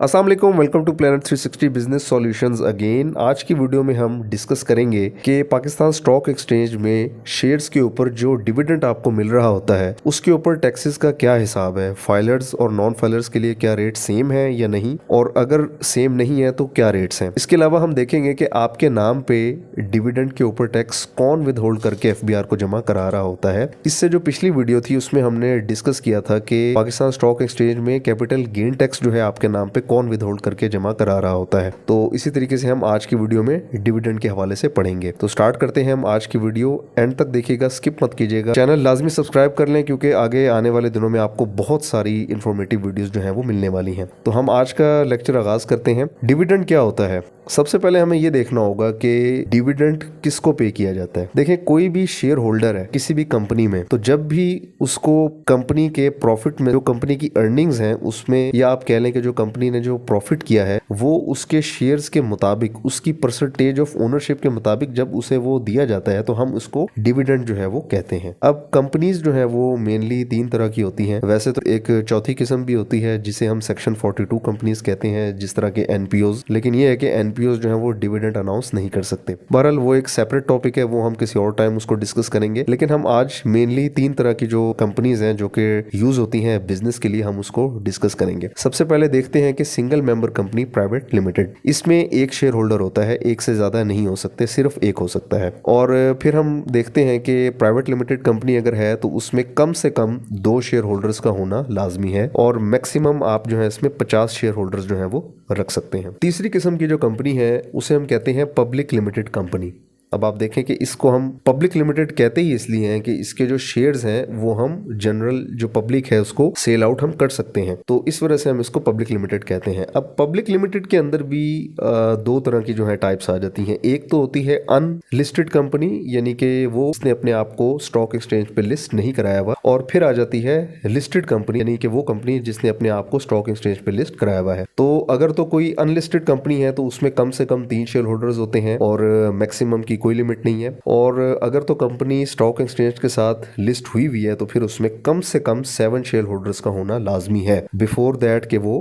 अस्सलाम वालेकुम, welcome to planet 360 business solutions again. आज की वीडियो में हम डिस्कस करेंगे कि पाकिस्तान स्टॉक एक्सचेंज में शेयर्स के ऊपर जो डिविडेंड आपको मिल रहा होता है उसके ऊपर टैक्सेस का क्या हिसाब है, फाइलर्स और नॉन फाइलर्स के लिए क्या रेट सेम है या नहीं, और अगर सेम नहीं है तो क्या रेट्स हैं। इसके अलावा हम देखेंगे कि आपके नाम पे डिविडेंड के ऊपर टैक्स कौन विद होल्ड करके एफबीआर को जमा करा रहा होता है। इससे जो पिछली वीडियो थी उसमें हमने डिस्कस किया था कि पाकिस्तान स्टॉक एक्सचेंज में कैपिटल गेन टैक्स जो है आपके नाम पे कौन विद होल्ड करके जमा करा रहा होता है। तो इसी तरीके से हम आज की वीडियो में डिविडेंड के हवाले से पढ़ेंगे। तो स्टार्ट करते हैं हम आज की वीडियो, एंड तक देखिएगा, स्किप मत कीजिएगा। चैनल लाजमी सब्सक्राइब कर लें क्योंकि आगे आने वाले दिनों में आपको बहुत सारी इंफॉर्मेटिव वीडियोस जो है वो मिलने वाली हैं। तो हम आज का लेक्चर आगाज करते हैं। डिविडेंड क्या होता है? सबसे पहले हमें ये देखना होगा कि डिविडेंड किसको पे किया जाता है। देखें, कोई भी शेयर होल्डर है किसी भी कंपनी में, तो जब भी उसको कंपनी के प्रॉफिट में, जो कंपनी की अर्निंग्स हैं उसमें, या आप कह लें कि जो कंपनी ने जो प्रॉफिट किया है वो उसके शेयर्स के मुताबिक, उसकी परसेंटेज ऑफ ओनरशिप के मुताबिक जब उसे वो दिया जाता है तो हम उसको डिविडेंड जो है वो कहते हैं। अब कंपनीज जो है वो मेनली तीन तरह की होती हैं। वैसे तो एक चौथी किस्म भी होती है जिसे हम सेक्शन 42 कंपनीज कहते हैं, जिस तरह के एनपीओज। लेकिन ये है कि एनपीओज जो है वो डिविडेंड अनाउंस नहीं कर सकते। बहरहाल वो एक सेपरेट टॉपिक है, वो हम किसी और टाइम उसको डिस्कस करेंगे। लेकिन हम आज मेनली तीन तरह की जो कंपनीज हैं जो कि यूज होती हैं बिजनेस के लिए, हम उसको डिस्कस करेंगे। सबसे पहले देखते हैं कि single member company private limited. इसमें एक शेयर होल्डर होता है, एक से ज्यादा नहीं हो सकते, सिर्फ एक हो सकता है। और फिर हम देखते हैं कि प्राइवेट लिमिटेड कंपनी अगर है तो उसमें कम से कम 2 शेयर होल्डर्स का होना लाजमी है, और मैक्सिमम आप जो है इसमें 50 शेयर होल्डर्स जो है वो रख सकते हैं। तीसरी किस्म की जो कंपनी है उसे हम कहते हैं पब्लिक लिमिटेड कंपनी। अब आप देखें कि इसको हम पब्लिक लिमिटेड कहते ही इसलिए हैं कि इसके जो शेयर्स हैं वो हम जनरल जो पब्लिक है उसको सेल आउट हम कर सकते हैं, तो इस वजह से हम इसको पब्लिक लिमिटेड कहते हैं। अब पब्लिक लिमिटेड के अंदर भी दो तरह की जो है टाइप्स आ जाती हैं। एक तो होती है अनलिस्टेड कंपनी, यानी कि वो उसने अपने आप को स्टॉक एक्सचेंज पे लिस्ट नहीं कराया हुआ, और फिर आ जाती है लिस्टेड कंपनी, यानी कि वो कंपनी जिसने अपने आप को स्टॉक एक्सचेंज पे लिस्ट कराया हुआ है। तो अगर तो कोई अनलिस्टेड कंपनी है तो उसमें कम से कम 3 शेयर होल्डर्स होते हैं और मैक्सिमम की कोई लिमिट नहीं है। और अगर तो कंपनी स्टॉक एक्सचेंज के साथ लिस्ट हुई हुई है तो फिर उसमें कम से कम 7 शेयर होल्डर्स का होना लाजमी है बिफोर दैट कि वो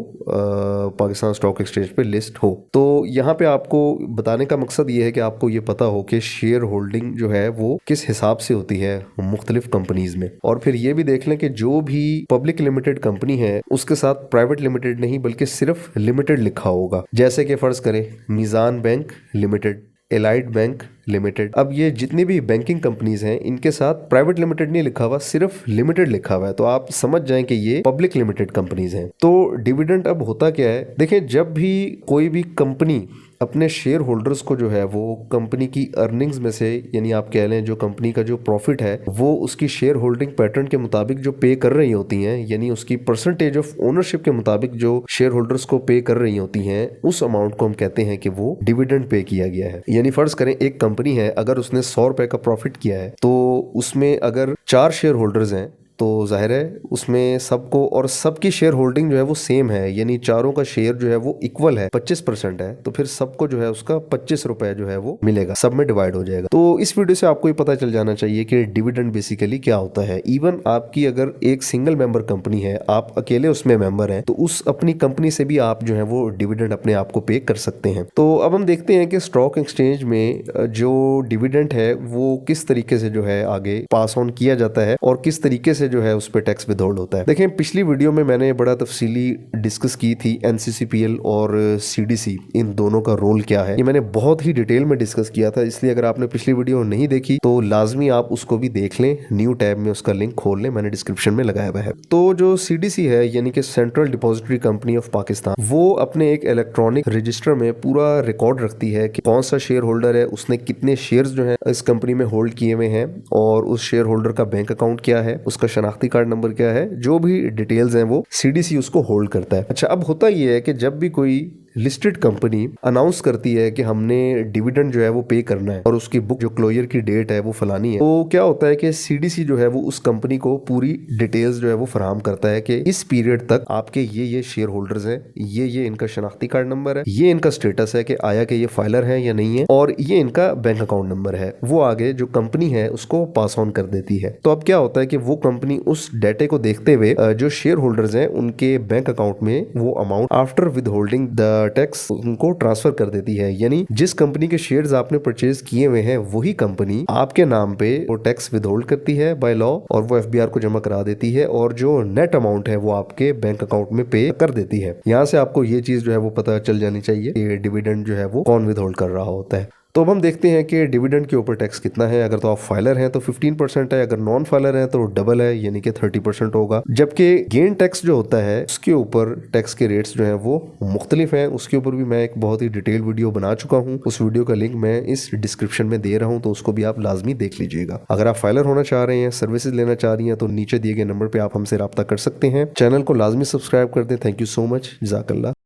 पाकिस्तान स्टॉक एक्सचेंज पे लिस्ट हो। तो यहाँ पे आपको बताने का मकसद ये है कि आपको ये पता हो कि शेयर होल्डिंग जो है वो किस हिसाब से होती है मुख्तलिफ कंपनीज में। और फिर ये भी देख लें कि जो भी पब्लिक लिमिटेड कंपनी है उसके साथ प्राइवेट लिमिटेड नहीं बल्कि सिर्फ लिमिटेड लिखा होगा। जैसे कि फर्ज करें Meezan bank limited, Allied bank limited. अब ये जितनी भी बैंकिंग कंपनीज हैं इनके साथ प्राइवेट लिमिटेड नहीं लिखा हुआ, सिर्फ लिमिटेड लिखा हुआ है, तो आप समझ जाएं कि ये पब्लिक लिमिटेड कंपनीज हैं। तो डिविडेंड अब होता क्या है? देखिए, जब भी कोई भी कंपनी अपने शेयर होल्डर्स को जो है वो कंपनी की अर्निंग्स में से, यानी आप कह लें जो कंपनी का जो प्रॉफिट है वो उसकी शेयर होल्डिंग पैटर्न के मुताबिक जो पे कर रही होती हैं, यानी उसकी परसेंटेज ऑफ ओनरशिप के मुताबिक जो शेयर होल्डर्स को पे कर रही होती हैं, उस अमाउंट को हम कहते हैं कि वो डिविडेंड पे किया गया है। यानी फर्ज करें एक कंपनी है, अगर उसने 100 रुपए का प्रॉफिट किया है तो उसमें अगर 4 शेयर होल्डर्स हैं तो जाहिर है उसमें सबको, और सबकी शेयर होल्डिंग जो है वो सेम है, यानी चारों का शेयर जो है वो इक्वल है, 25% है, तो फिर सबको जो है उसका 25 रुपए जो है वो मिलेगा, सब में डिवाइड हो जाएगा। तो इस वीडियो से आपको ये पता चल जाना चाहिए कि डिविडेंड बेसिकली क्या होता है। इवन आपकी अगर एक सिंगल मेंबर कंपनी है, आप अकेले उसमें मेंबर हैं, तो उस अपनी कंपनी से भी आप जो है वो डिविडेंड अपने आप को पे कर सकते हैं। तो अब हम देखते हैं कि स्टॉक एक्सचेंज में जो डिविडेंड है वो किस तरीके से जो है आगे पास ऑन किया जाता है और किस तरीके से जो है उस पर टैक्स विदहोल्ड होता है। देखें, पिछली वीडियो में मैंने बड़ा तफसीली डिस्कस की थी एनसीसीपीएल और सीडीसी, इन दोनों का रोल क्या है, ये मैंने बहुत ही डिटेल में डिस्कस किया था। इसलिए अगर आपने पिछली वीडियो नहीं देखी तो लाजमी आप उसको भी देख लें, न्यू टैब में उसका लिंक खोल लें, मैंने डिस्क्रिप्शन में लगाया हुआ है। तो जो सीडीसी है यानी कि central depository company of Pakistan, वो अपने एक इलेक्ट्रॉनिक रजिस्टर में पूरा रिकॉर्ड रखती है कि कौन सा शेयर होल्डर है, उसने कितने शेयर्स जो है इस कंपनी में होल्ड किए हुए हैं, और उस शेयर होल्डर का बैंक अकाउंट क्या है, उसका शनाख्ती कार्ड नंबर क्या है, जो भी डिटेल्स हैं वो सीडीसी उसको होल्ड करता है। अच्छा, अब होता ये है कि जब भी कोई लिस्टेड कंपनी अनाउंस करती है कि हमने डिविडेंड जो है वो पे करना है और उसकी बुक जो क्लोजर की डेट है वो फलानी है, तो क्या होता है कि सीडीसी जो है वो उस कंपनी को पूरी डिटेल्स जो है वो फराहम करता है कि इस पीरियड तक आपके ये शेयर होल्डर्स हैं, ये इनका शनाख्ती कार्ड नंबर है, ये इनका स्टेटस है कि आया कि ये फाइलर है या नहीं है, और ये इनका बैंक अकाउंट नंबर है। वो आगे जो कंपनी है उसको पास ऑन कर देती है। तो अब क्या होता है कि वो कंपनी उस डेटे को देखते हुए जो शेयर होल्डर्स हैं उनके बैंक अकाउंट में वो amount after with holding the tax उनको ट्रांसफर कर देती है। यानी जिस कंपनी के शेयर्स आपने परचेज किए हुए हैं वही कंपनी आपके नाम पे वो टैक्स विद होल्ड करती है बाय लॉ, और वो एफबीआर को जमा करा देती है, और जो नेट अमाउंट है वो आपके बैंक अकाउंट में पे कर देती है। यहाँ से आपको ये चीज जो है वो पता चल जानी चाहिए कि डिविडेंड जो है वो कौन विद होल्ड कर रहा होता है। तो अब हम देखते हैं कि डिविडेंड के ऊपर टैक्स कितना है। अगर तो आप फाइलर हैं तो 15% है, अगर नॉन फाइलर हैं तो डबल है यानी कि 30% होगा। जबकि गेन टैक्स जो होता है उसके ऊपर टैक्स के रेट्स जो है वो मुख्तलिफ हैं। उसके ऊपर भी मैं एक बहुत ही डिटेल वीडियो बना चुका हूँ, उस वीडियो का लिंक मैं इस डिस्क्रिप्शन में दे रहा हूँ, तो उसको भी आप लाजमी देख लीजिएगा। अगर आप फाइलर होना चाह रहे हैं, सर्विसेज लेना चाह रही हैं, तो नीचे दिए गए नंबर पर आप हमसे रब्ता कर सकते हैं। चैनल को लाजमी सब्सक्राइब कर दें। Thank you so much. जज़ाकल्लाह।